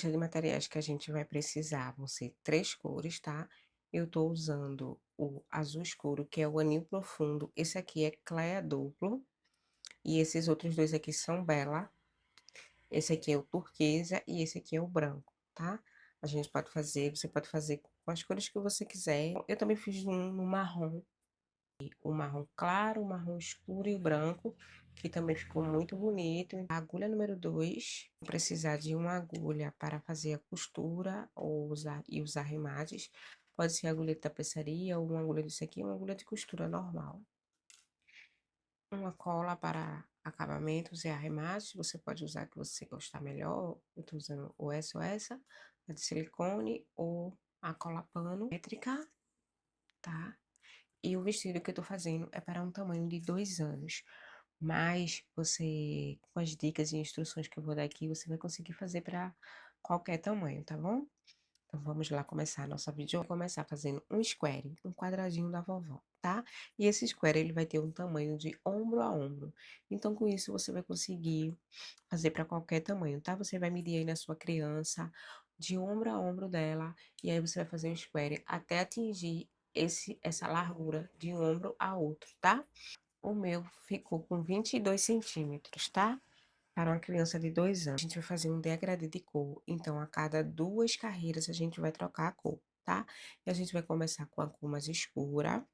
lista de materiais que a gente vai precisar vão ser 3 cores, tá? Eu tô usando o azul escuro, que é o anil profundo. Esse aqui é Cleia duplo. E esses outros dois aqui são Bela. Esse aqui é o turquesa e esse aqui é o branco, tá? A gente pode fazer, você pode fazer com as cores que você quiser. Eu também fiz um no marrom, o marrom claro, o marrom escuro e o branco, que também ficou muito bonito. A agulha número 2, vou precisar de uma agulha para fazer a costura ou os arremates. Pode ser agulha de tapeçaria ou uma agulha disso aqui, uma agulha de costura normal. Uma cola para acabamentos e arremates, você pode usar a que você gostar melhor. Eu tô usando ou essa, a de silicone ou a cola pano métrica, tá? E o vestido que eu tô fazendo é para um tamanho de 2 anos. Mas você, com as dicas e instruções que eu vou dar aqui, você vai conseguir fazer para qualquer tamanho, tá bom? Então vamos lá começar a nossa vídeo. Eu vou começar fazendo um square, um quadradinho da vovó, tá? E esse square ele vai ter um tamanho de ombro a ombro. Então com isso você vai conseguir fazer para qualquer tamanho, tá? Você vai medir aí na sua criança de ombro a ombro dela e aí você vai fazer o square até atingir essa largura de um ombro a outro, tá? O meu ficou com 22 centímetros, tá? Para uma criança de 2 anos. A gente vai fazer um degradê de cor. Então, a cada 2 carreiras, a gente vai trocar a cor, tá? E a gente vai começar com a cor mais escura.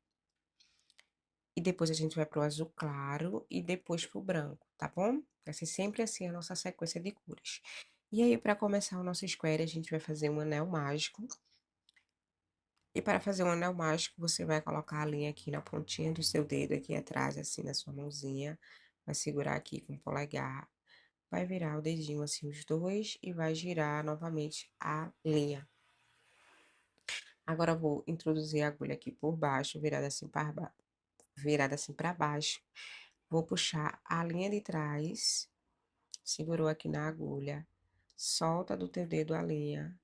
E depois a gente vai pro azul claro e depois pro branco, tá bom? Vai ser sempre assim a nossa sequência de cores. E aí, para começar o nosso square, a gente vai fazer um anel mágico. E para fazer um anel mágico, você vai colocar a linha aqui na pontinha do seu dedo, aqui atrás, assim, na sua mãozinha. Vai segurar aqui com o polegar. Vai virar o dedinho assim, os dois, e vai girar novamente a linha. Agora, eu vou introduzir a agulha aqui por baixo, virada assim para baixo. Vou puxar a linha de trás, segurou aqui na agulha, solta do teu dedo a linha,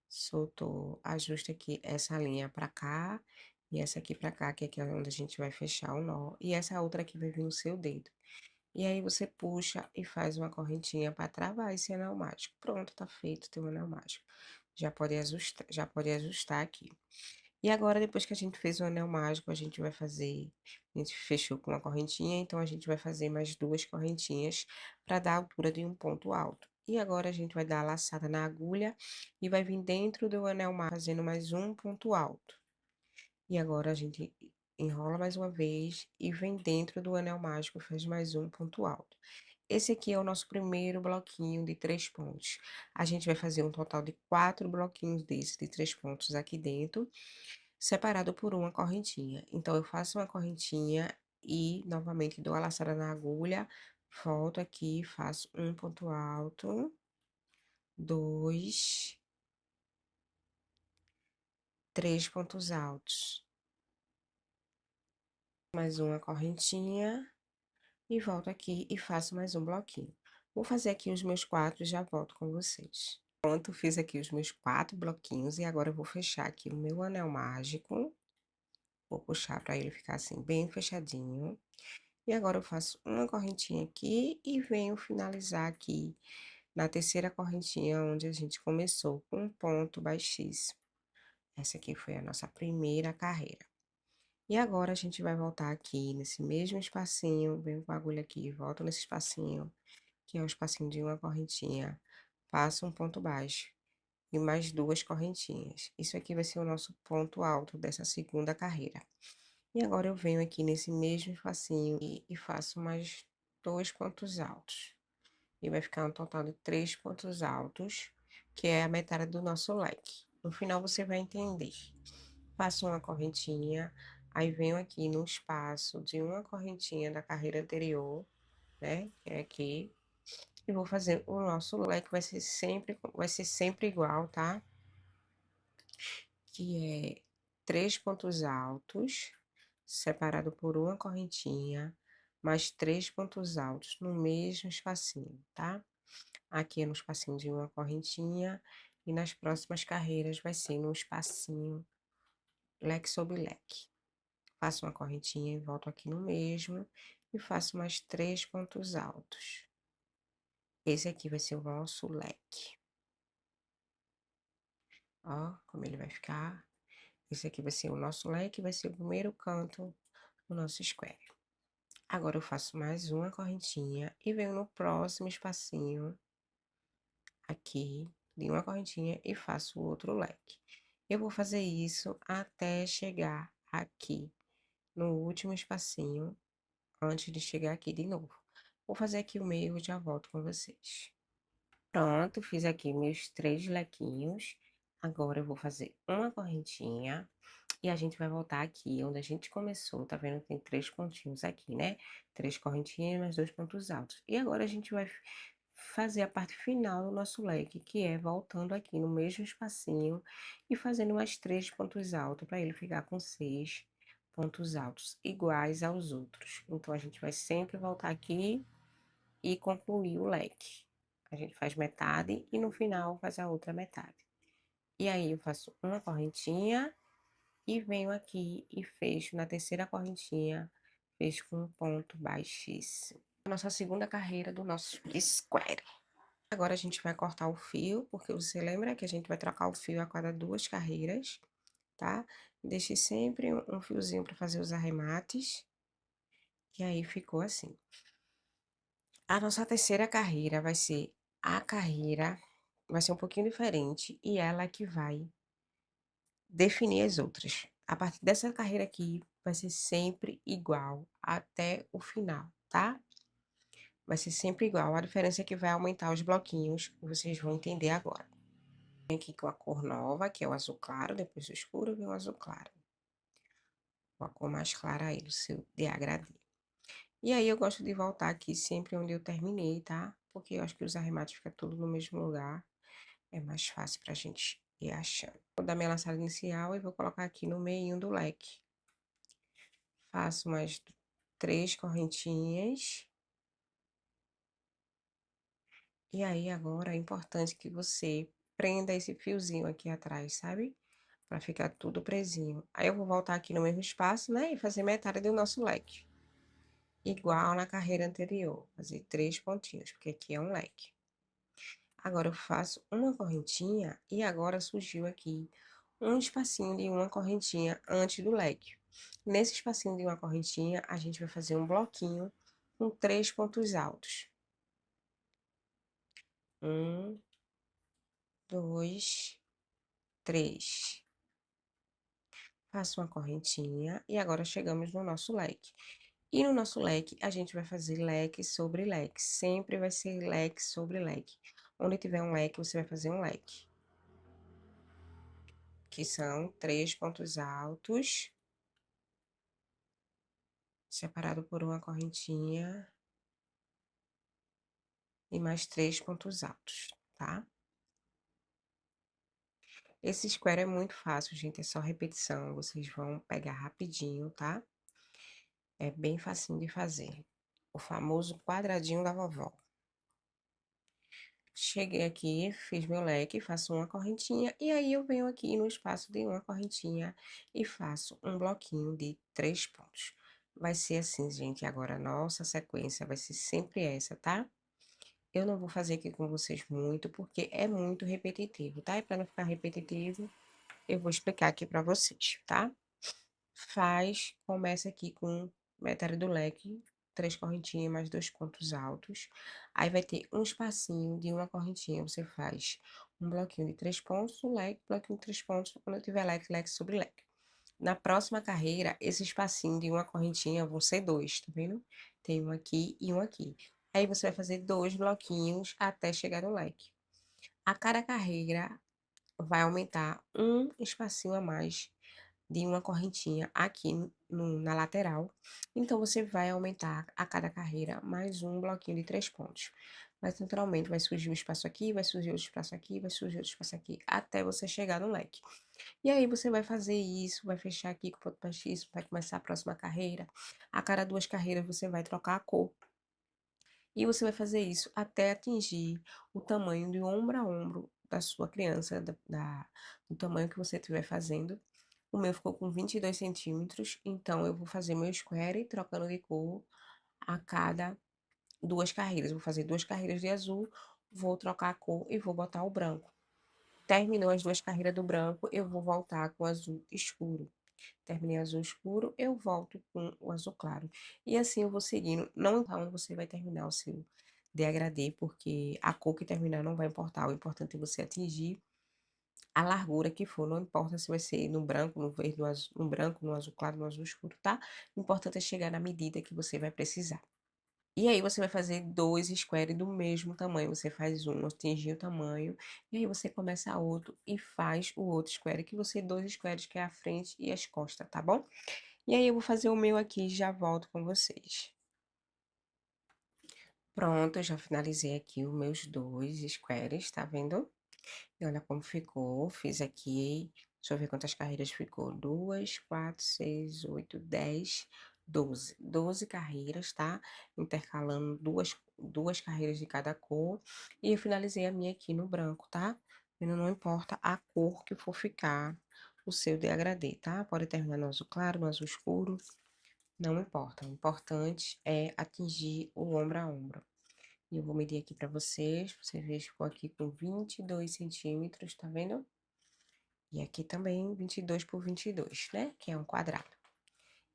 soltou, ajusta aqui essa linha para cá e essa aqui para cá, que aqui é onde a gente vai fechar o nó, e essa outra aqui vai vir no seu dedo. E aí você puxa e faz uma correntinha para travar esse anel mágico. Pronto, tá feito o teu anel mágico. Já pode ajustar aqui. E agora, depois que a gente fez o anel mágico, a gente vai fazer. A gente fechou com uma correntinha, então a gente vai fazer mais 2 correntinhas para dar a altura de um ponto alto. E agora a gente vai dar a laçada na agulha e vai vir dentro do anel mágico, fazendo mais um ponto alto. E agora a gente enrola mais uma vez e vem dentro do anel mágico e faz mais um ponto alto. Esse aqui é o nosso primeiro bloquinho de 3 pontos. A gente vai fazer um total de 4 bloquinhos desses de 3 pontos aqui dentro, separado por uma correntinha. Então, eu faço uma correntinha e novamente dou a laçada na agulha, volto aqui, faço um ponto alto, 2, 3 pontos altos. Mais uma correntinha e volto aqui e faço mais um bloquinho. Vou fazer aqui os meus 4 e já volto com vocês. Pronto, fiz aqui os meus 4 bloquinhos e agora eu vou fechar aqui o meu anel mágico. Vou puxar para ele ficar assim bem fechadinho. E agora eu faço uma correntinha aqui e venho finalizar aqui na terceira correntinha onde a gente começou com um ponto baixíssimo. Essa aqui foi a nossa primeira carreira. E agora a gente vai voltar aqui nesse mesmo espacinho, venho com a agulha aqui, volto nesse espacinho, que é o espacinho de uma correntinha, passo um ponto baixo e mais 2 correntinhas. Isso aqui vai ser o nosso ponto alto dessa segunda carreira. E agora eu venho aqui nesse mesmo espacinho e faço mais 2 pontos altos. E vai ficar um total de 3 pontos altos, que é a metade do nosso leque. No final você vai entender. Faço uma correntinha, aí venho aqui no espaço de uma correntinha da carreira anterior, né? Que é aqui. E vou fazer o nosso leque, vai ser sempre igual, tá? Que é 3 pontos altos, separado por uma correntinha, mais 3 pontos altos no mesmo espacinho, tá? Aqui é no espacinho de uma correntinha, e nas próximas carreiras vai ser no espacinho leque sobre leque. Faço uma correntinha e volto aqui no mesmo, e faço mais 3 pontos altos. Esse aqui vai ser o nosso leque. Ó, como ele vai ficar. Esse aqui vai ser o nosso leque, vai ser o primeiro canto do nosso square. Agora eu faço mais uma correntinha e venho no próximo espacinho aqui de uma correntinha e faço o outro leque. Eu vou fazer isso até chegar aqui no último espacinho, antes de chegar aqui de novo. Vou fazer aqui o meio e já volto com vocês. Pronto, fiz aqui meus 3 lequinhos. Agora eu vou fazer uma correntinha e a gente vai voltar aqui onde a gente começou. Tá vendo? Tem 3 pontinhos aqui, né? 3 correntinhas mais 2 pontos altos. E agora a gente vai fazer a parte final do nosso leque, que é voltando aqui no mesmo espacinho e fazendo mais 3 pontos altos para ele ficar com 6 pontos altos iguais aos outros. Então a gente vai sempre voltar aqui e concluir o leque. A gente faz metade e no final faz a outra metade. E aí eu faço uma correntinha e venho aqui e fecho na terceira correntinha, fecho com um ponto baixíssimo. Nossa segunda carreira do nosso square. Agora a gente vai cortar o fio, porque você lembra que a gente vai trocar o fio a cada 2 carreiras, tá? Deixe sempre um fiozinho para fazer os arremates. E aí ficou assim. A nossa terceira carreira vai ser a carreira, vai ser um pouquinho diferente, e ela que vai definir as outras. A partir dessa carreira aqui, vai ser sempre igual até o final, tá? Vai ser sempre igual. A diferença é que vai aumentar os bloquinhos, vocês vão entender agora. Vem aqui com a cor nova, que é o azul claro, depois do escuro vem o azul claro. Com a cor mais clara aí, do seu degradê. E aí eu gosto de voltar aqui sempre onde eu terminei, tá? Porque eu acho que os arremates ficam tudo no mesmo lugar. É mais fácil pra gente ir achando. Vou dar minha laçada inicial e vou colocar aqui no meio do leque. Faço mais 3 correntinhas. E aí, agora, é importante que você prenda esse fiozinho aqui atrás, sabe? Pra ficar tudo presinho. Aí, eu vou voltar aqui no mesmo espaço, né? E fazer metade do nosso leque. Igual na carreira anterior. Fazer 3 pontinhos, porque aqui é um leque. Agora, eu faço uma correntinha e agora surgiu aqui um espacinho de uma correntinha antes do leque. Nesse espacinho de uma correntinha, a gente vai fazer um bloquinho com 3 pontos altos. 1, 2, 3. Faço uma correntinha e agora chegamos no nosso leque. E no nosso leque, a gente vai fazer leque sobre leque. Sempre vai ser leque sobre leque. Onde tiver um leque, você vai fazer um leque. Que são 3 pontos altos, separado por uma correntinha e mais 3 pontos altos, tá? Esse square é muito fácil, gente, é só repetição, vocês vão pegar rapidinho, tá? É bem facinho de fazer. O famoso quadradinho da vovó. Cheguei aqui, fiz meu leque, faço uma correntinha, e aí eu venho aqui no espaço de uma correntinha e faço um bloquinho de 3 pontos. Vai ser assim, gente, agora a nossa sequência vai ser sempre essa, tá? Eu não vou fazer aqui com vocês muito, porque é muito repetitivo, tá? E para não ficar repetitivo, eu vou explicar aqui para vocês, tá? Começa aqui com metade do leque, 3 correntinhas mais 2 pontos altos. Aí vai ter um espacinho de uma correntinha, você faz um bloquinho de 3 pontos, um leque, bloquinho de 3 pontos, quando tiver leque, leque sobre leque. Na próxima carreira, esse espacinho de uma correntinha vão ser 2, tá vendo? Tem um aqui e um aqui. Aí você vai fazer 2 bloquinhos até chegar no leque. A cada carreira vai aumentar um espacinho a mais de uma correntinha aqui na lateral. Então, você vai aumentar a cada carreira mais um bloquinho de 3 pontos. Mas, naturalmente, vai surgir um espaço aqui, vai surgir outro espaço aqui, vai surgir outro espaço aqui, até você chegar no leque. E aí, você vai fazer isso, vai fechar aqui com o ponto baixíssimo, vai começar a próxima carreira. A cada 2 carreiras, você vai trocar a cor. E você vai fazer isso até atingir o tamanho de ombro a ombro da sua criança, do tamanho que você estiver fazendo. O meu ficou com 22 centímetros, então eu vou fazer meu square trocando de cor a cada 2 carreiras, vou fazer 2 carreiras de azul, vou trocar a cor e vou botar o branco. Terminou as 2 carreiras do branco, eu vou voltar com o azul escuro. Terminei azul escuro, eu volto com o azul claro. E assim eu vou seguindo, não importa onde você vai terminar o seu degradê, porque a cor que terminar não vai importar, o importante é você atingir a largura que for, não importa se vai ser no branco, no verde, no azul, no branco, no azul claro, no azul escuro, tá? O importante é chegar na medida que você vai precisar. E aí você vai fazer 2 square do mesmo tamanho, você faz um, atingir o tamanho, e aí você começa outro e faz o outro square, que você 2 squares, que é a frente e as costas, tá bom? E aí eu vou fazer o meu aqui e já volto com vocês. Pronto, eu já finalizei aqui os meus 2 squares, tá vendo? E olha como ficou, fiz aqui, deixa eu ver quantas carreiras ficou, 2, 4, 6, 8, 10, 12. 12 carreiras, tá? Intercalando duas carreiras de cada cor. E eu finalizei a minha aqui no branco, tá? Não importa a cor que for ficar o seu degradê, tá? Pode terminar no azul claro, no azul escuro, não importa. O importante é atingir o ombro a ombro. E eu vou medir aqui pra vocês verem, ficou aqui com 22 centímetros, tá vendo? E aqui também 22 por 22, né? Que é um quadrado.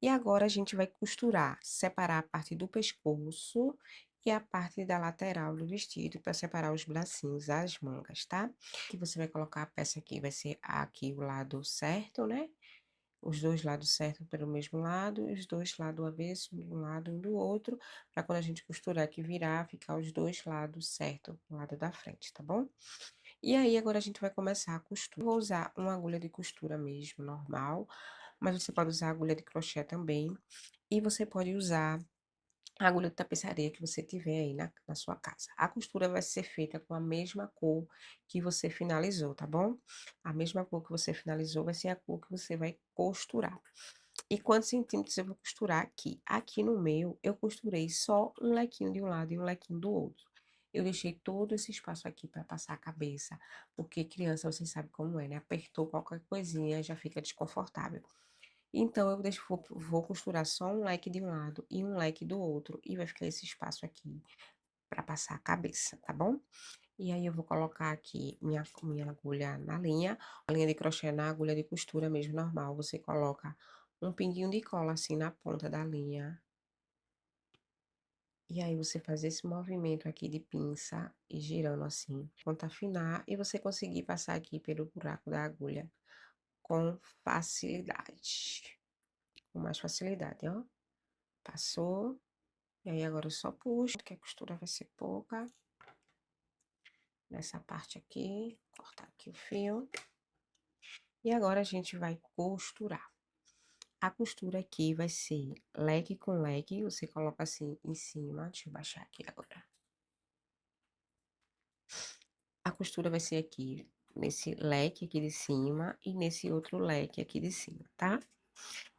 E agora a gente vai costurar, separar a parte do pescoço e a parte da lateral do vestido para separar os bracinhos, as mangas, tá? Que você vai colocar a peça aqui, vai ser aqui o lado certo, né? Os dois lados certos pelo mesmo lado, e os dois lados avesso, de um lado e do outro, para quando a gente costurar aqui virar, ficar os dois lados certos, do lado da frente, tá bom? E aí, agora a gente vai começar a costura. Vou usar uma agulha de costura mesmo, normal, mas você pode usar agulha de crochê também. E você pode usar a agulha de tapeçaria que você tiver aí na sua casa. A costura vai ser feita com a mesma cor que você finalizou, tá bom? A mesma cor que você finalizou vai ser a cor que você vai costurar. E quantos centímetros eu vou costurar aqui? Aqui no meu, eu costurei só um lequinho de um lado e um lequinho do outro. Eu deixei todo esse espaço aqui para passar a cabeça, porque criança, você sabe como é, né? Apertou qualquer coisinha, já fica desconfortável. Então, vou costurar só um leque de um lado e um leque do outro, e vai ficar esse espaço aqui para passar a cabeça, tá bom? E aí, eu vou colocar aqui minha agulha na linha, a linha de crochê na agulha de costura mesmo, normal. Você coloca um pinguinho de cola assim na ponta da linha. E aí, você faz esse movimento aqui de pinça e girando assim, enquanto afinar, e você conseguir passar aqui pelo buraco da agulha com facilidade. Com mais facilidade, ó. Passou. E aí, agora eu só puxo, que a costura vai ser pouca. Nessa parte aqui, cortar aqui o fio. E agora a gente vai costurar. A costura aqui vai ser leque com leque, você coloca assim em cima, deixa eu baixar aqui agora. A costura vai ser aqui, nesse leque aqui de cima e nesse outro leque aqui de cima, tá?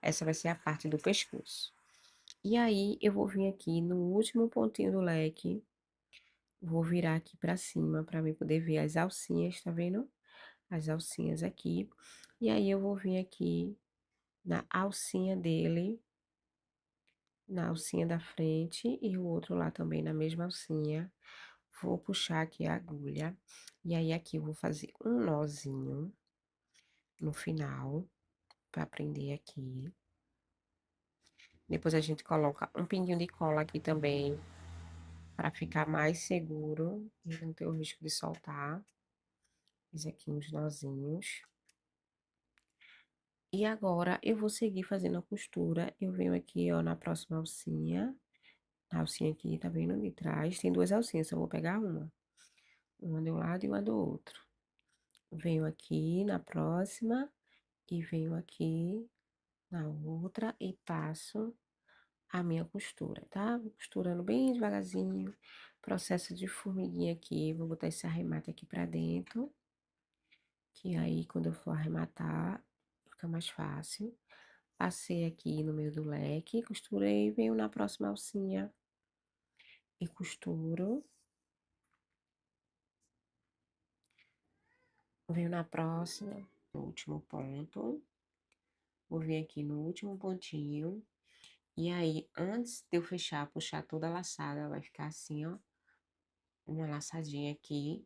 Essa vai ser a parte do pescoço. E aí, eu vou vir aqui no último pontinho do leque, vou virar aqui pra cima, pra mim poder ver as alcinhas, tá vendo? As alcinhas aqui. E aí, eu vou vir aqui na alcinha dele, na alcinha da frente e o outro lá também na mesma alcinha. Vou puxar aqui a agulha e aí aqui eu vou fazer um nozinho no final para prender aqui. Depois a gente coloca um pinguinho de cola aqui também para ficar mais seguro e não ter o risco de soltar. Fiz aqui uns nozinhos. E agora eu vou seguir fazendo a costura. Eu venho aqui, ó, na próxima alcinha. A alcinha aqui, tá vendo? De trás. Tem duas alcinhas, eu vou pegar uma. Uma de um lado e uma do outro. Venho aqui na próxima e venho aqui na outra e passo a minha costura, tá? Vou costurando bem devagarzinho. Processo de formiguinha aqui. Vou botar esse arremate aqui pra dentro. Que aí, quando eu for arrematar, fica mais fácil. Passei aqui no meio do leque, costurei, venho na próxima alcinha e costuro. Venho na próxima, no último ponto. Vou vir aqui no último pontinho E aí, antes de eu fechar, puxar toda a laçada, vai ficar assim, ó, uma laçadinha aqui.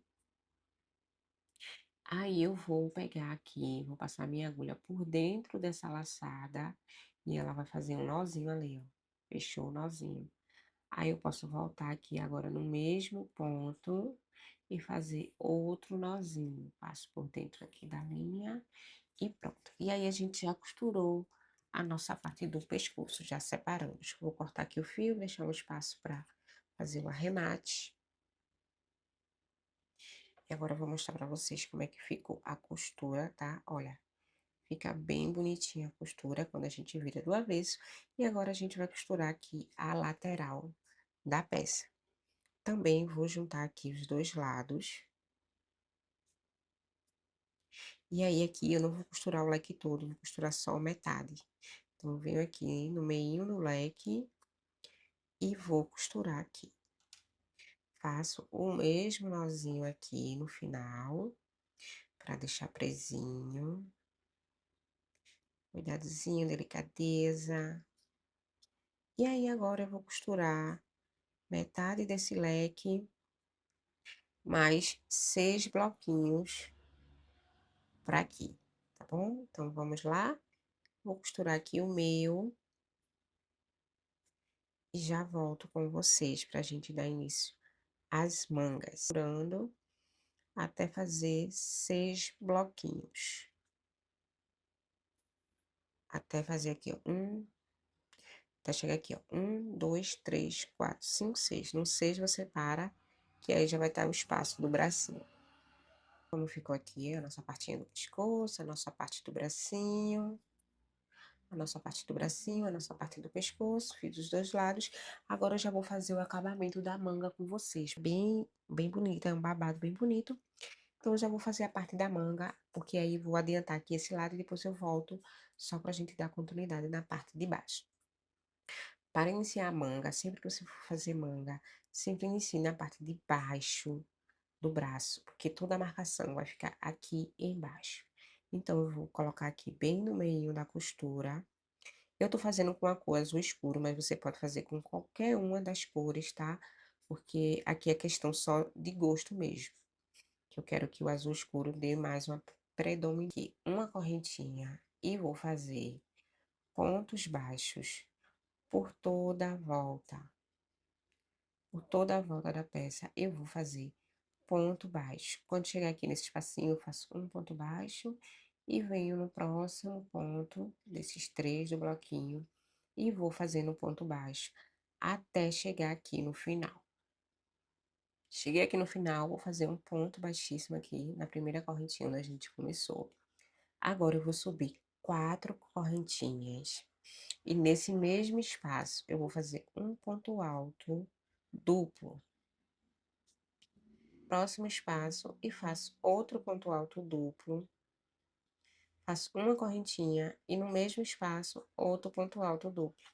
Aí eu vou pegar aqui, vou passar minha agulha por dentro dessa laçada e ela vai fazer um nozinho ali, ó. Fechou o nozinho. Aí eu posso voltar aqui agora no mesmo ponto e fazer outro nozinho. Passo por dentro aqui da linha e pronto. E aí a gente já costurou a nossa parte do pescoço, já separamos. Vou cortar aqui o fio, deixar um espaço para fazer o arremate. E agora eu vou mostrar pra vocês como é que ficou a costura, tá? Olha, fica bem bonitinha a costura quando a gente vira do avesso. E agora a gente vai costurar aqui a lateral da peça. Também vou juntar aqui os dois lados. E aí aqui eu não vou costurar o leque todo, vou costurar só metade. Então eu venho aqui no meio do leque e vou costurar aqui. Faço o mesmo nozinho aqui no final, pra deixar presinho. Cuidadozinho, delicadeza. E aí, agora eu vou costurar metade desse leque, mais 6 bloquinhos pra aqui, tá bom? Então, vamos lá. Vou costurar aqui o meu. E já volto com vocês pra gente dar início às mangas. Costurando até fazer 6 bloquinhos. Até fazer aqui, ó, até chegar aqui, ó, 1, 2, 3, 4, 5, 6. No 6 você para, que aí já vai estar o espaço do bracinho. Como ficou aqui a nossa partinha do pescoço, a nossa parte do bracinho, a nossa parte do bracinho, a nossa parte do pescoço, fiz dos dois lados. Agora eu já vou fazer o acabamento da manga com vocês. Bem bonita, é um babado bem bonito. Então eu já vou fazer a parte da manga, porque aí vou adiantar aqui esse lado e depois eu volto só pra gente dar continuidade na parte de baixo. Para iniciar a manga, sempre que você for fazer manga, sempre inicie na parte de baixo do braço, porque toda a marcação vai ficar aqui embaixo. Então, eu vou colocar aqui bem no meio da costura. Eu tô fazendo com a cor azul escuro, mas você pode fazer com qualquer uma das cores, tá? Porque aqui é questão só de gosto mesmo. Que eu quero que o azul escuro dê mais uma predominância. Aqui, uma correntinha e vou fazer pontos baixos por toda a volta. Por toda a volta da peça, eu vou fazer ponto baixo. Quando chegar aqui nesse espacinho, eu faço um ponto baixo e venho no próximo ponto desses 3 do bloquinho e vou fazendo ponto baixo até chegar aqui no final. Cheguei aqui no final, vou fazer um ponto baixíssimo aqui na primeira correntinha onde a gente começou. Agora eu vou subir 4 correntinhas e nesse mesmo espaço eu vou fazer um ponto alto duplo. Próximo espaço e faço outro ponto alto duplo, faço uma correntinha e no mesmo espaço outro ponto alto duplo.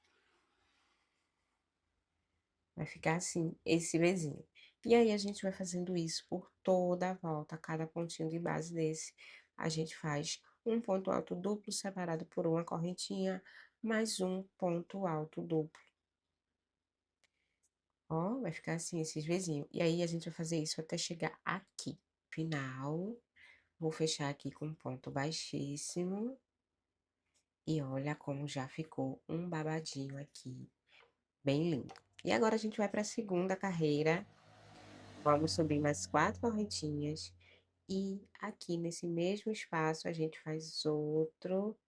Vai ficar assim, esse Vzinho. E aí, a gente vai fazendo isso por toda a volta, cada pontinho de base desse, a gente faz um ponto alto duplo separado por uma correntinha, mais um ponto alto duplo. Ó, vai ficar assim, esses Vzinho. E aí, a gente vai fazer isso até chegar aqui. Final, vou fechar aqui com um ponto baixíssimo. E olha como já ficou um babadinho aqui, bem lindo. E agora a gente vai para a segunda carreira. Vamos subir mais 4 correntinhas. E aqui nesse mesmo espaço a gente faz outro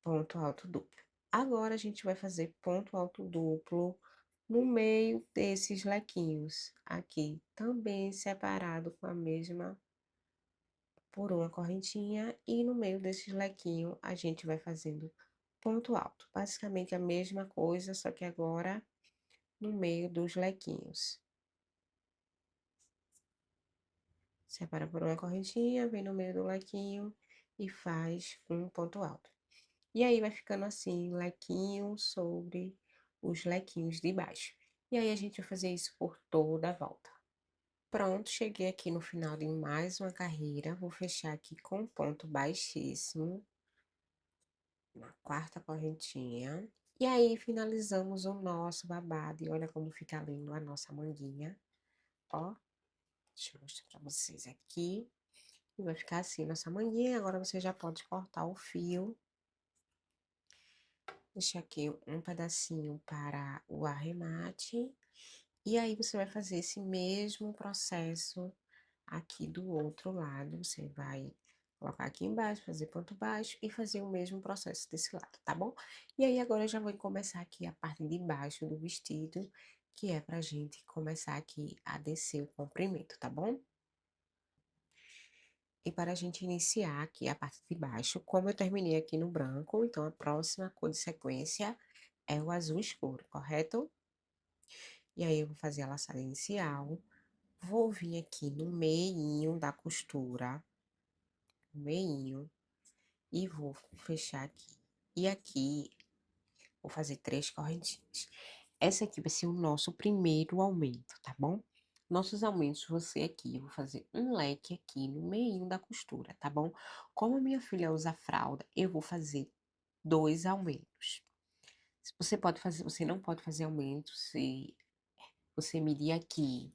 ponto alto duplo. Agora a gente vai fazer ponto alto duplo no meio desses lequinhos. Aqui também separado com a mesma por uma correntinha e no meio desse lequinho a gente vai fazendo ponto alto. Basicamente a mesma coisa, só que agora no meio dos lequinhos. Separa por uma correntinha, vem no meio do lequinho e faz um ponto alto. E aí vai ficando assim, lequinho sobre os lequinhos de baixo. E aí a gente vai fazer isso por toda a volta. Pronto, cheguei aqui no final de mais uma carreira, vou fechar aqui com um ponto baixíssimo, na quarta correntinha. E aí finalizamos o nosso babado e olha como fica lindo a nossa manguinha, ó. Deixa eu mostrar pra vocês aqui. E vai ficar assim nossa manguinha, agora você já pode cortar o fio. Deixa aqui um pedacinho para o arremate. E aí você vai fazer esse mesmo processo aqui do outro lado. Você vai colocar aqui embaixo, fazer ponto baixo e fazer o mesmo processo desse lado, tá bom? E aí agora eu já vou começar aqui a parte de baixo do vestido, que é pra gente começar aqui a descer o comprimento, tá bom? E para a gente iniciar aqui a parte de baixo, como eu terminei aqui no branco, então a próxima cor de sequência é o azul escuro, correto? E aí eu vou fazer a laçada inicial, vou vir aqui no meinho da costura, no meinho, e vou fechar aqui. E aqui, vou fazer 3 correntinhas. Essa aqui vai ser o nosso primeiro aumento, tá bom? Nossos aumentos, você aqui, eu vou fazer um leque aqui no meinho da costura, tá bom? Como a minha filha usa fralda, eu vou fazer 2 aumentos. Você pode fazer, você não pode fazer aumento se você medir aqui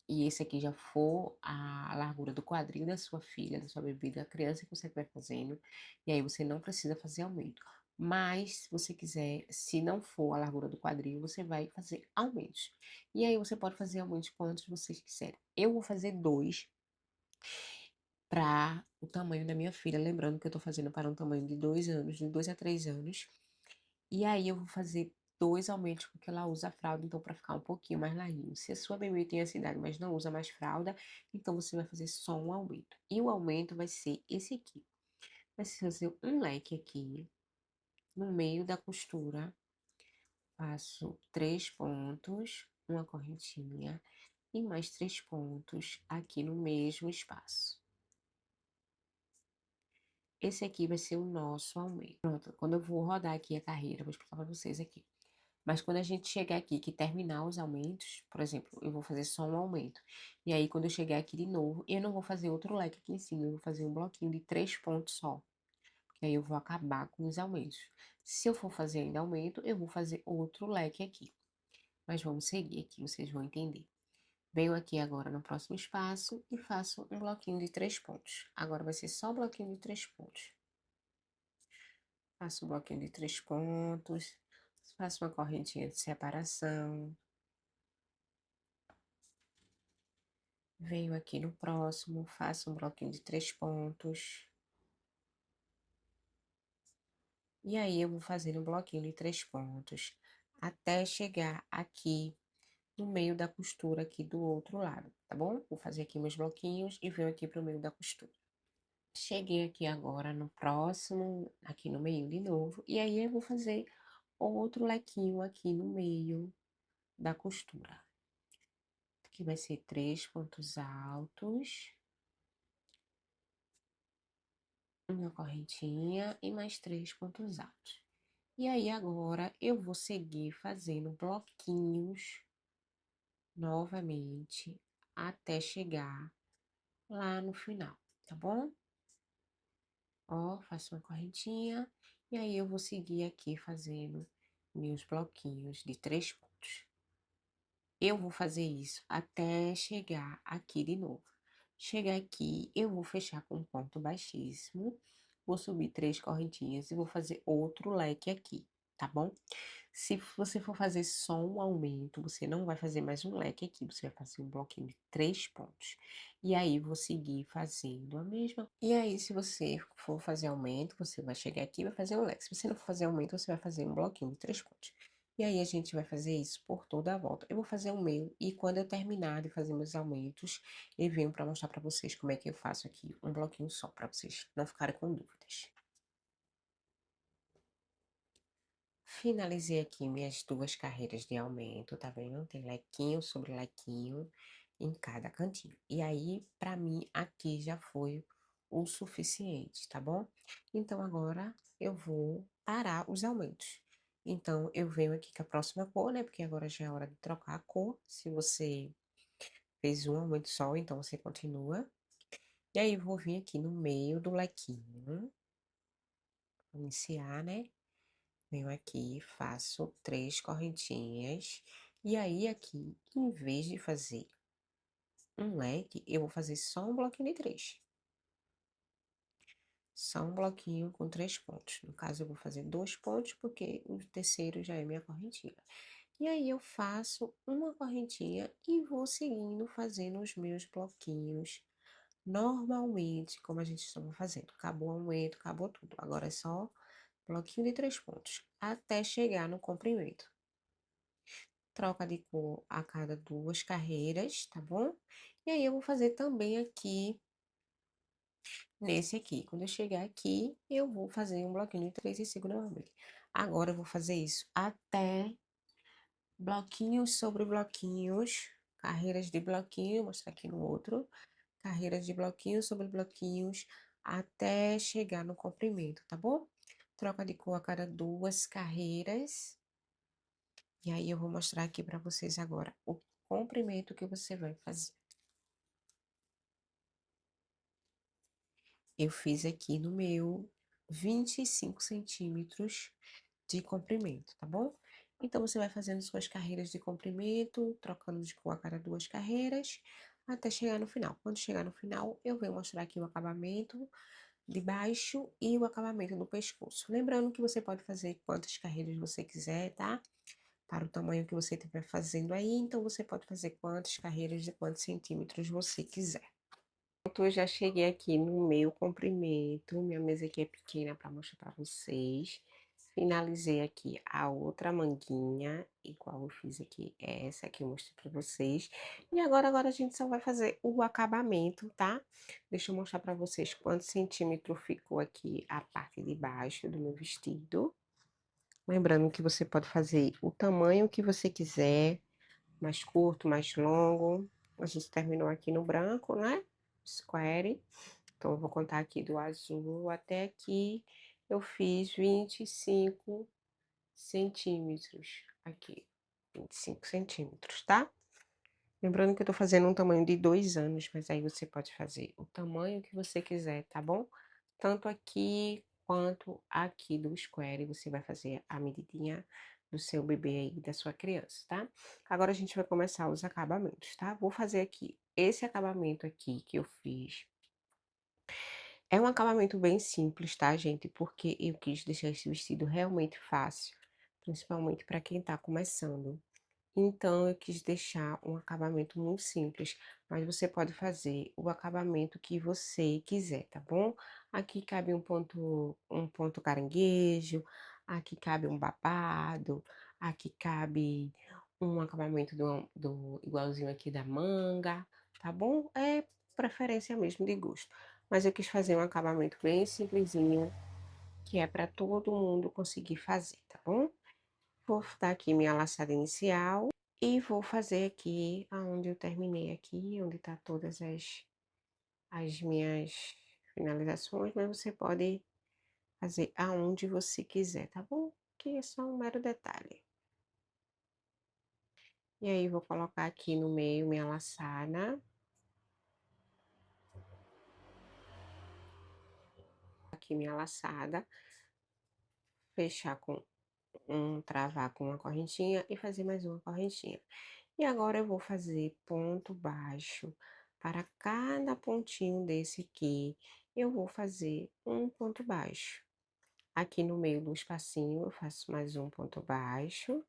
e esse aqui já for a largura do quadril da sua filha, da sua bebê, da criança que você vai fazendo, e aí você não precisa fazer aumento. Mas, se você quiser, se não for a largura do quadril, você vai fazer aumentos. E aí você pode fazer aumentos quantos vocês quiserem. Eu vou fazer 2 para o tamanho da minha filha, lembrando que eu tô fazendo para um tamanho de 2 anos, de 2 a 3 anos. E aí eu vou fazer 2 aumentos, porque ela usa fralda, então para ficar um pouquinho mais larguinho. Se a sua bebê tem essa idade, mas não usa mais fralda, então você vai fazer só um aumento. E o aumento vai ser esse aqui. Vai ser fazer um leque aqui, no meio da costura. Faço 3 pontos, uma correntinha, e mais 3 pontos aqui no mesmo espaço. Esse aqui vai ser o nosso aumento. Pronto, quando eu vou rodar aqui a carreira, vou explicar para vocês aqui. Mas quando a gente chegar aqui, que terminar os aumentos, por exemplo, eu vou fazer só um aumento. E aí, quando eu chegar aqui de novo, eu não vou fazer outro leque aqui em cima, eu vou fazer um bloquinho de 3 pontos só. E aí eu vou acabar com os aumentos. Se eu for fazer ainda aumento, eu vou fazer outro leque aqui. Mas vamos seguir aqui, vocês vão entender. Venho aqui agora no próximo espaço e faço um bloquinho de 3 pontos. Agora vai ser só bloquinho de 3 pontos. Faço um bloquinho de 3 pontos, faço uma correntinha de separação. Venho aqui no próximo, faço um bloquinho de 3 pontos. E aí, eu vou fazendo um bloquinho de 3 pontos, até chegar aqui no meio da costura aqui do outro lado, tá bom? Vou fazer aqui meus bloquinhos e venho aqui pro meio da costura. Cheguei aqui agora no próximo, aqui no meio de novo, e aí eu vou fazer outro lequinho aqui no meio da costura. Aqui vai ser 3 pontos altos. Uma correntinha e mais 3 pontos altos. E aí, agora, eu vou seguir fazendo bloquinhos novamente até chegar lá no final, tá bom? Ó, faço uma correntinha e aí eu vou seguir aqui fazendo meus bloquinhos de 3 pontos. Eu vou fazer isso até chegar aqui de novo. Chegar aqui, eu vou fechar com um ponto baixíssimo, vou subir 3 correntinhas e vou fazer outro leque aqui, tá bom? Se você for fazer só um aumento, você não vai fazer mais um leque aqui, você vai fazer um bloquinho de 3 pontos. E aí, vou seguir fazendo a mesma. E aí, se você for fazer aumento, você vai chegar aqui e vai fazer um leque. Se você não for fazer aumento, você vai fazer um bloquinho de 3 pontos. E aí, a gente vai fazer isso por toda a volta. Eu vou fazer o meu, e quando eu terminar de fazer meus aumentos, eu venho para mostrar para vocês como é que eu faço aqui um bloquinho só, para vocês não ficarem com dúvidas. Finalizei aqui minhas 2 carreiras de aumento, tá vendo? Tem lequinho sobre lequinho em cada cantinho. E aí, pra mim, aqui já foi o suficiente, tá bom? Então, agora eu vou parar os aumentos. Então, eu venho aqui com a próxima cor, né? Porque agora já é hora de trocar a cor. Se você fez um aumento só, então você continua. E aí, eu vou vir aqui no meio do lequinho. Vou iniciar, né? Venho aqui, faço 3 correntinhas, e aí aqui, em vez de fazer um leque, eu vou fazer só um bloquinho de 3. Só um bloquinho com 3 pontos. No caso, eu vou fazer 2 pontos, porque o terceiro já é minha correntinha. E aí, eu faço uma correntinha e vou seguindo, fazendo os meus bloquinhos normalmente, como a gente estava fazendo. Acabou o aumento, acabou tudo. Agora é só bloquinho de 3 pontos, até chegar no comprimento. Troca de cor a cada 2 carreiras, tá bom? E aí, eu vou fazer também aqui, nesse aqui. Quando eu chegar aqui, eu vou fazer um bloquinho de 3 e sigo novamente. Agora, eu vou fazer isso até bloquinhos sobre bloquinhos, carreiras de bloquinho, vou mostrar aqui no outro, carreiras de bloquinhos sobre bloquinhos, até chegar no comprimento, tá bom? Troca de cor a cada 2 carreiras. E aí, eu vou mostrar aqui para vocês agora o comprimento que você vai fazer. Eu fiz aqui no meu 25 centímetros de comprimento, tá bom? Então, você vai fazendo suas carreiras de comprimento, trocando de cor a cada 2 carreiras, até chegar no final. Quando chegar no final, eu venho mostrar aqui o acabamento de baixo e o acabamento do pescoço. Lembrando que você pode fazer quantas carreiras você quiser, tá? Para o tamanho que você estiver fazendo aí, então você pode fazer quantas carreiras de quantos centímetros você quiser. Pronto, eu já cheguei aqui no meu comprimento, minha mesa aqui é pequena para mostrar para vocês. Finalizei aqui a outra manguinha, igual eu fiz aqui, essa que eu mostrei para vocês. E agora a gente só vai fazer o acabamento, tá? Deixa eu mostrar para vocês quantos centímetros ficou aqui a parte de baixo do meu vestido. Lembrando que você pode fazer o tamanho que você quiser, mais curto, mais longo. A gente terminou aqui no branco, né? Square. Então, eu vou contar aqui do azul até aqui. Eu fiz 25 centímetros aqui. 25 centímetros, tá? Lembrando que eu tô fazendo um tamanho de 2 anos, mas aí você pode fazer o tamanho que você quiser, tá bom? Tanto aqui quanto aqui do square, você vai fazer a medidinha do seu bebê aí, da sua criança, tá? Agora a gente vai começar os acabamentos, tá? Vou fazer aqui esse acabamento aqui que eu fiz. É um acabamento bem simples, tá, gente? Porque eu quis deixar esse vestido realmente fácil, principalmente para quem tá começando. Então, eu quis deixar um acabamento muito simples, mas você pode fazer o acabamento que você quiser, tá bom? Aqui cabe um ponto caranguejo, aqui cabe um babado, aqui cabe um acabamento do igualzinho aqui da manga, tá bom? É preferência mesmo de gosto. Mas eu quis fazer um acabamento bem simplesinho, que é para todo mundo conseguir fazer, tá bom? Vou dar aqui minha laçada inicial e vou fazer aqui aonde eu terminei aqui, onde tá todas as minhas finalizações, mas você pode fazer aonde você quiser, tá bom? Que é só um mero detalhe. E aí, vou colocar aqui no meio minha laçada. Aqui minha laçada. Fechar com travar com uma correntinha e fazer mais uma correntinha. E agora eu vou fazer ponto baixo para cada pontinho desse aqui. Eu vou fazer um ponto baixo. Aqui no meio do espacinho eu faço mais um ponto baixo.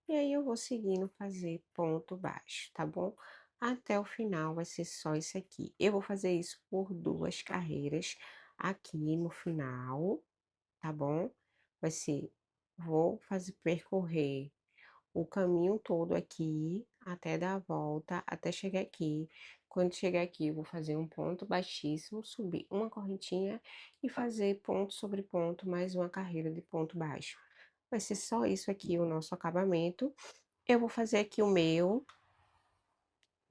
E aí eu vou seguindo fazer ponto baixo, tá bom? Até o final vai ser só isso aqui. Eu vou fazer isso por 2 carreiras aqui no final, tá bom? Vai ser, vou fazer percorrer o caminho todo aqui, até dar a volta, até chegar aqui. Quando chegar aqui, eu vou fazer um ponto baixíssimo, subir uma correntinha e fazer ponto sobre ponto, mais uma carreira de ponto baixo. Vai ser só isso aqui, o nosso acabamento. Eu vou fazer aqui o meu,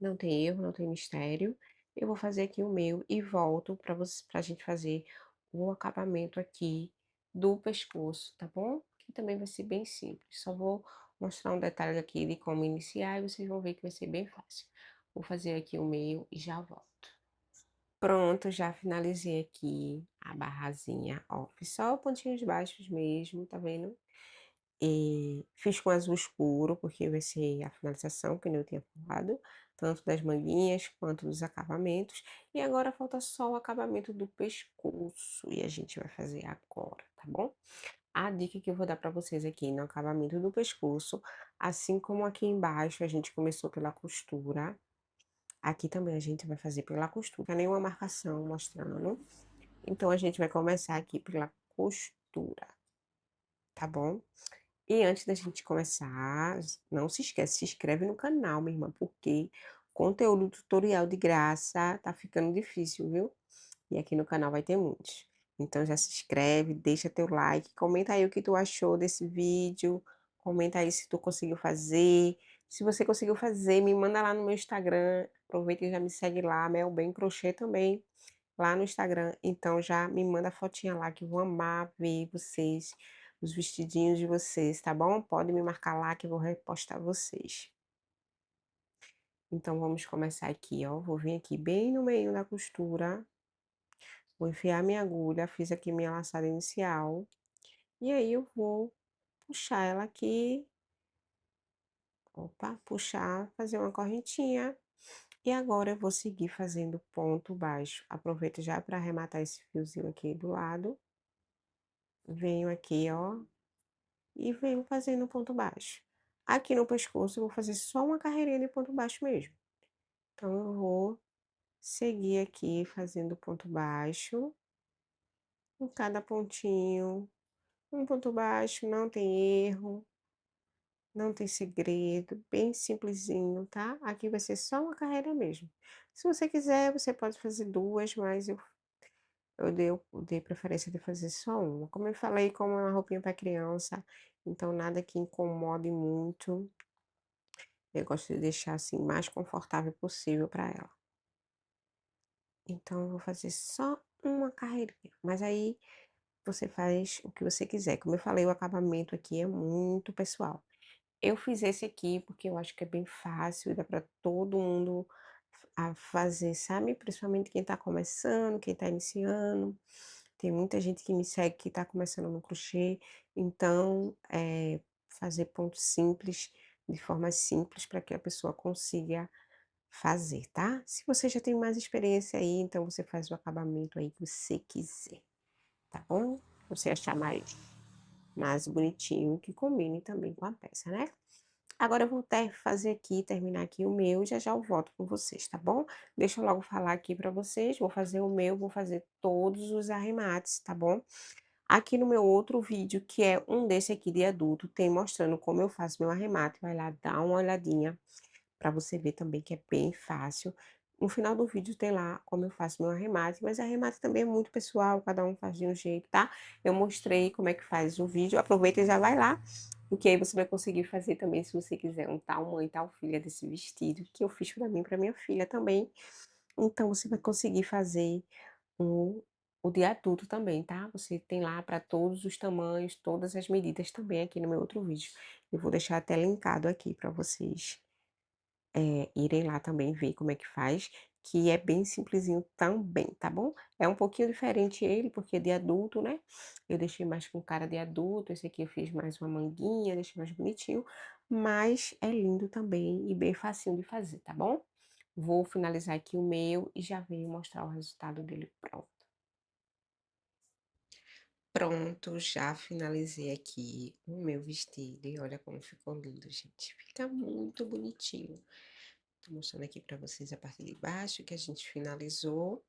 não tem erro, não tem mistério. Eu vou fazer aqui o meu e volto para você, pra gente fazer o acabamento aqui do pescoço, tá bom? Que também vai ser bem simples. Só vou mostrar um detalhe aqui de como iniciar e vocês vão ver que vai ser bem fácil. Vou fazer aqui o meu e já volto. Pronto, já finalizei aqui a barrazinha, ó, fiz só pontinhos baixos mesmo, tá vendo? E fiz com azul escuro, porque vai ser a finalização, que nem eu tinha falado, tanto das manguinhas quanto dos acabamentos. E agora falta só o acabamento do pescoço, e a gente vai fazer agora, tá bom? A dica que eu vou dar para vocês aqui no acabamento do pescoço, assim como aqui embaixo a gente começou pela costura, aqui também a gente vai fazer pela costura, não é nenhuma marcação mostrando. Então a gente vai começar aqui pela costura, tá bom? E antes da gente começar, não se esquece, se inscreve no canal, minha irmã, porque conteúdo tutorial de graça tá ficando difícil, viu? E aqui no canal vai ter muitos. Então já se inscreve, deixa teu like, comenta aí o que tu achou desse vídeo, comenta aí se tu conseguiu fazer. Se você conseguiu fazer, me manda lá no meu Instagram. Aproveita e já me segue lá, Mel Bem Crochê também, lá no Instagram. Então já me manda fotinha lá que eu vou amar ver vocês, os vestidinhos de vocês, tá bom? Pode me marcar lá que eu vou repostar vocês. Então vamos começar aqui, ó. Vou vir aqui bem no meio da costura, vou enfiar minha agulha, fiz aqui minha laçada inicial, e aí eu vou puxar ela aqui, opa, puxar, fazer uma correntinha, e agora eu vou seguir fazendo ponto baixo. Aproveito já para arrematar esse fiozinho aqui do lado, venho aqui, ó, e venho fazendo ponto baixo. Aqui no pescoço eu vou fazer só uma carreirinha de ponto baixo mesmo. Então eu vou seguir aqui fazendo ponto baixo em cada pontinho. Um ponto baixo, não tem erro, não tem segredo, bem simplesinho, tá? Aqui vai ser só uma carreira mesmo. Se você quiser, você pode fazer duas, mas eu dei preferência de fazer só uma. Como eu falei, como é uma roupinha para criança, então nada que incomode muito. Eu gosto de deixar assim mais confortável possível para ela. Então eu vou fazer só uma carreirinha, mas aí você faz o que você quiser. Como eu falei, o acabamento aqui é muito pessoal. Eu fiz esse aqui porque eu acho que é bem fácil, dá para todo mundo a fazer, sabe? Principalmente quem tá começando, quem tá iniciando. Tem muita gente que me segue que tá começando no crochê, então, fazer pontos simples, de forma simples, para que a pessoa consiga fazer, tá? Se você já tem mais experiência aí, então você faz o acabamento aí que você quiser, tá bom? Você achar mais bonitinho, que combine também com a peça, né? Agora eu vou fazer aqui, terminar aqui o meu, já já eu volto com vocês, tá bom? Deixa eu logo falar aqui pra vocês, vou fazer o meu, vou fazer todos os arremates, tá bom? Aqui no meu outro vídeo, que é um desse aqui de adulto, tem mostrando como eu faço meu arremate, vai lá dar uma olhadinha para você ver também que é bem fácil. No final do vídeo tem lá como eu faço meu arremate, mas arremate também é muito pessoal, cada um faz de um jeito, tá? Eu mostrei como é que faz o vídeo, aproveita e já vai lá, porque aí você vai conseguir fazer também, se você quiser, um tal mãe, tal filha desse vestido, que eu fiz para mim, para minha filha também. Então você vai conseguir fazer o, o de adulto também, tá? Você tem lá para todos os tamanhos, todas as medidas também aqui no meu outro vídeo. Eu vou deixar até linkado aqui para vocês irem lá também ver como é que faz, que é bem simplesinho também, tá bom? É um pouquinho diferente ele, porque é de adulto, né? Eu deixei mais com cara de adulto, esse aqui eu fiz mais uma manguinha, deixei mais bonitinho, mas é lindo também e bem facinho de fazer, tá bom? Vou finalizar aqui o meu e já venho mostrar o resultado dele pronto. Pronto, já finalizei aqui o meu vestido e olha como ficou lindo, gente. Fica muito bonitinho. Tô mostrando aqui pra vocês a parte de baixo que a gente finalizou.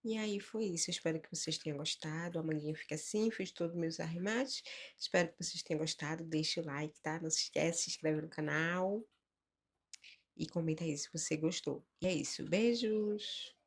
E aí foi isso, eu espero que vocês tenham gostado. A manguinha fica assim, fiz todos os meus arremates. Espero que vocês tenham gostado. Deixa o like, tá? Não se esquece, se inscreve no canal e comenta aí se você gostou. E é isso, beijos!